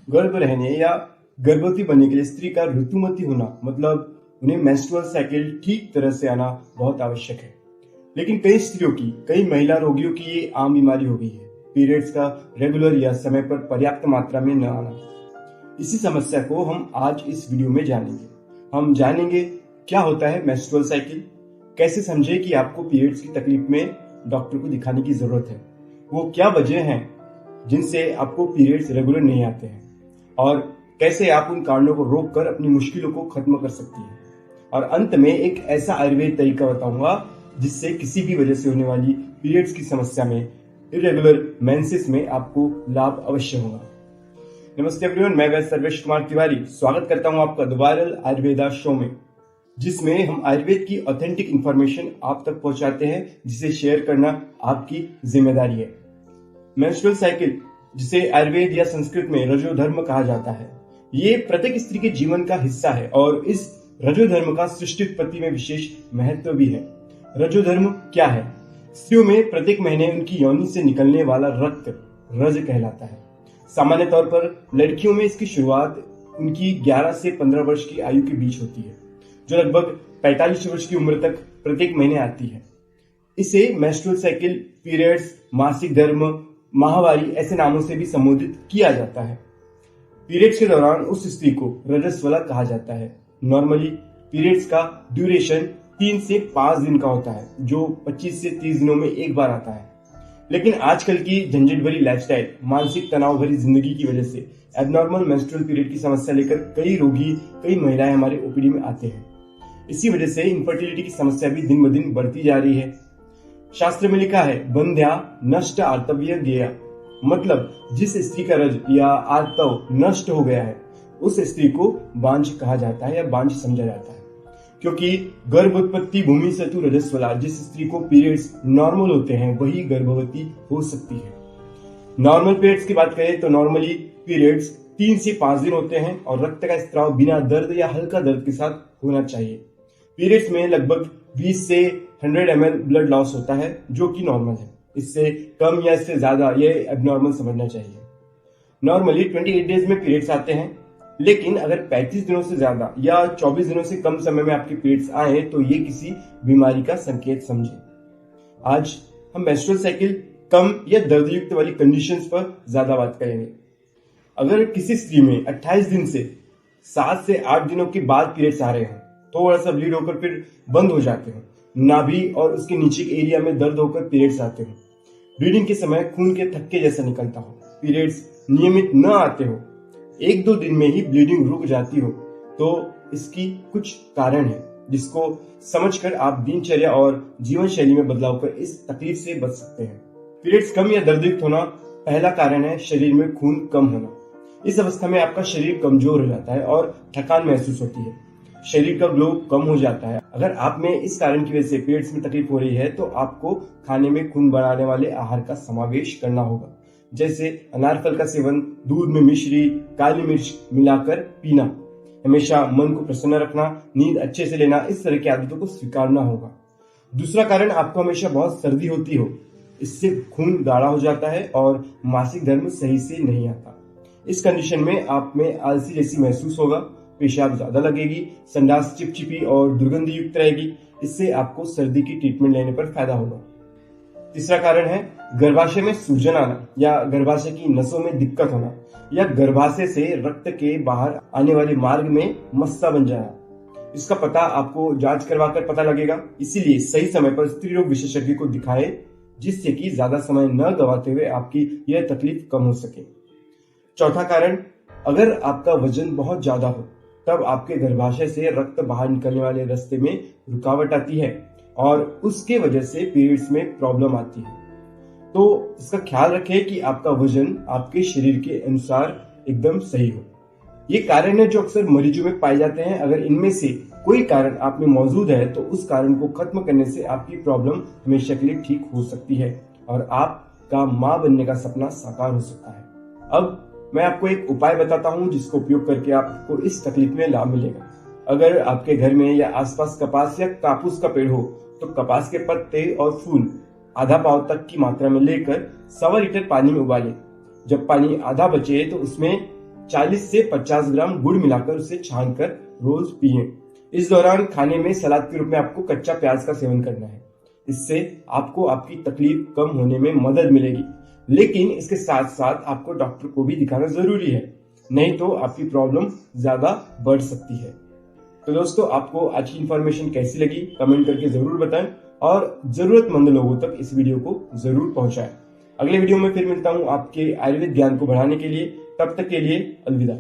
गर्भ रहने या गर्भवती बनने के लिए स्त्री का ऋतुमती होना मतलब उन्हें मेंस्ट्रुअल साइकिल ठीक तरह से आना बहुत आवश्यक है। लेकिन कई स्त्रियों की, कई महिला रोगियों की ये आम बीमारी हो गई है, पीरियड्स का रेगुलर या समय पर पर्याप्त मात्रा में न आना। इसी समस्या को हम आज इस वीडियो में जानेंगे। हम जानेंगे क्या होता है मेंस्ट्रुअल साइकिल, कैसे समझे कि आपको पीरियड्स की तकलीफ में डॉक्टर को दिखाने की जरूरत है, वो क्या वजह हैं जिनसे आपको पीरियड्स रेगुलर नहीं आते हैं, और कैसे आप उन कारणों को रोककर अपनी मुश्किलों को खत्म कर सकती हैं। और अंत में एक ऐसा आयुर्वेद तरीका बताऊंगा जिससे किसी भी वजह से होने वाली पीरियड्स की समस्या में, इरेगुलर मेंसेस में आपको लाभ अवश्य होगा। नमस्ते एवरीवन, मैं वैद्य सर्वेश कुमार तिवारी स्वागत करता हूं आपका द वायरल आयुर्वेदा शो में, जिसमें हम आयुर्वेद की ऑथेंटिक इंफॉर्मेशन आप तक पहुंचाते हैं, जिसे शेयर करना आपकी जिम्मेदारी है। मेंस्ट्रुअल साइकिल, जिसे आयुर्वेद या संस्कृत में रजोधर्म कहा जाता है, ये प्रत्येक स्त्री के जीवन का हिस्सा है और इस रजोधर्म का सृष्टि उत्पत्ति में विशेष महत्व भी है। रजोधर्म क्या है? स्त्रियों में प्रत्येक महीने उनकी योनि से निकलने वाला रक्त रज कहलाता है। सामान्य तौर पर लड़कियों में इसकी शुरुआत उनकी 11 से 15 वर्ष की आयु के बीच होती है, जो लगभग 45 वर्ष की उम्र तक प्रत्येक महीने आती है। इसे मेंस्ट्रुअल साइकिल, पीरियड्स, मासिक धर्म, माहवारी ऐसे नामों से भी संबोधित किया जाता है। पीरियड्स के दौरान उस स्त्री को रजस्वला कहा जाता है। नॉर्मली पीरियड्स का ड्यूरेशन 3 से 5 दिन का होता है, जो 25 से 30 दिनों में एक बार आता है। लेकिन आजकल की झंझट भरी लाइफस्टाइल, मानसिक तनाव भरी जिंदगी की वजह से एबनॉर्मल मेंस्ट्रुअल पीरियड की समस्या लेकर कई रोगी, कई महिलाएं हमारे ओपीडी में आते हैं। इसी वजह से इनफर्टिलिटी की समस्या भी दिन ब दिन बढ़ती जा रही है। शास्त्र में लिखा है, बंध्या नष्ट आर्तव्य गेया, मतलब जिस स्त्री का रज या आर्तव नष्ट हो गया है उस स्त्री को बांझ कहा जाता है या बांझ समझा जाता है, क्योंकि गर्भ उत्पत्ति भूमि सतु रजस्वला, जिस स्त्री को पीरियड्स नॉर्मल होते हैं वही गर्भवती हो सकती है। नॉर्मल पीरियड्स की बात करें तो नॉर्मली पीरियड्स 3 से 5 दिन होते हैं और रक्त का स्त्राव बिना दर्द या हल्का दर्द के साथ होना चाहिए। पीरियड्स में लगभग 20 से 100 ml ब्लड लॉस होता है, जो कि नॉर्मल है। इससे कम या इससे ज्यादा ये एबनॉर्मल समझना चाहिए। नॉर्मली 28 डेज में पीरियड्स आते हैं, लेकिन अगर 35 दिनों से ज्यादा या 24 दिनों से कम समय में आपके पीरियड्स आए तो ये किसी बीमारी का संकेत समझे। आज हम मेंस्ट्रुअल साइकिल कम या दर्दयुक्त वाली कंडीशंस पर ज्यादा बात करेंगे। अगर किसी स्त्री में 28 दिन से 7 से 8 दिनों के बाद पीरियड्स आ रहे हो, थोड़ा सा ब्लीड होकर फिर बंद हो जाते हो, नाभि और उसके नीचे के एरिया में दर्द होकर पीरियड्स आते हो, ब्लीडिंग के समय खून के थक्के जैसा निकलता हो, पीरियड्स नियमित न आते हो, 1-2 दिन में ही ब्लीडिंग रुक जाती हो, तो इसकी कुछ कारण है जिसको समझकर आप दिनचर्या और जीवन शैली में बदलाव कर इस तकलीफ से बच सकते हैं। पीरियड्स कम या दर्दयुक्त होना पहला कारण है शरीर में खून कम होना। इस अवस्था में आपका शरीर कमजोर हो जाता है और थकान महसूस होती है, शरीर का ग्लो कम हो जाता है। अगर आप में इस कारण की वजह से पीरियड्स में तकलीफ हो रही है तो आपको खाने में खून बढ़ाने वाले आहार का समावेश करना होगा, जैसे अनार फल का सेवन, दूध में मिश्री, काली मिर्च मिलाकर पीना, हमेशा मन को प्रसन्न रखना, नींद अच्छे से लेना, इस तरह की आदतों को स्वीकारना होगा। दूसरा कारण, आपको हमेशा बहुत सर्दी होती हो, इससे खून गाढ़ा हो जाता है और मासिक धर्म सही से नहीं आता। इस कंडीशन में आप में आलसी जैसी महसूस होगा, पेशाब ज्यादा लगेगी, संडास चिपचिपी और दुर्गंध युक्त रहेगी। इससे आपको सर्दी की ट्रीटमेंट लेने पर फायदा होगा। तीसरा कारण है गर्भाशय में सूजन आना या गर्भाशय की नसों में दिक्कत होना या गर्भाशय से रक्त के बाहर आने वाले मार्ग में मस्सा बन जाना। इसका पता आपको जांच करवाकर पता लगेगा, इसीलिए सही समय पर स्त्री रोग विशेषज्ञ को दिखाएं, जिससे कि ज्यादा समय न गवाते हुए आपकी यह तकलीफ कम हो सके। चौथा कारण, अगर आपका वजन बहुत ज्यादा हो तब आपके गर्भाशय से रक्त बाहर निकलने वाले रास्ते में रुकावट आती है और उसके वजह से पीरियड्स में प्रॉब्लम आती है। तो इसका ख्याल रखें कि आपका वजन आपके शरीर के अनुसार एकदम सही हो। ये कारण है जो अक्सर मरीजों में पाए जाते हैं। अगर इनमें से कोई कारण आप में मौजूद है तो उस कारण को खत्म करने से आपकी प्रॉब्लम हमेशा के लिए ठीक हो सकती है और आपका मां बनने का सपना साकार हो सकता है। अब मैं आपको एक उपाय बताता हूं जिसको उपयोग करके आपको इस तकलीफ में लाभ मिलेगा। अगर आपके घर में या आसपास कपास या कापूस का पेड़ हो तो कपास के पत्ते और फूल आधा पाव तक की मात्रा में लेकर 1.25 लीटर पानी में उबालें। जब पानी आधा बचे तो उसमें 40 से 50 ग्राम गुड़ मिलाकर उसे छानकर रोज पिएं। इस दौरान खाने में सलाद के रूप में आपको कच्चा प्याज का सेवन करना है। इससे आपको आपकी तकलीफ कम होने में मदद मिलेगी, लेकिन इसके साथ साथ आपको डॉक्टर को भी दिखाना जरूरी है, नहीं तो आपकी प्रॉब्लम ज्यादा बढ़ सकती है। तो दोस्तों, आपको आज की इंफॉर्मेशन कैसी लगी कमेंट करके जरूर बताएं और जरूरतमंद लोगों तक इस वीडियो को जरूर पहुंचाएं। अगले वीडियो में फिर मिलता हूं आपके आयुर्वेद ज्ञान को बढ़ाने के लिए। तब तक के लिए अलविदा।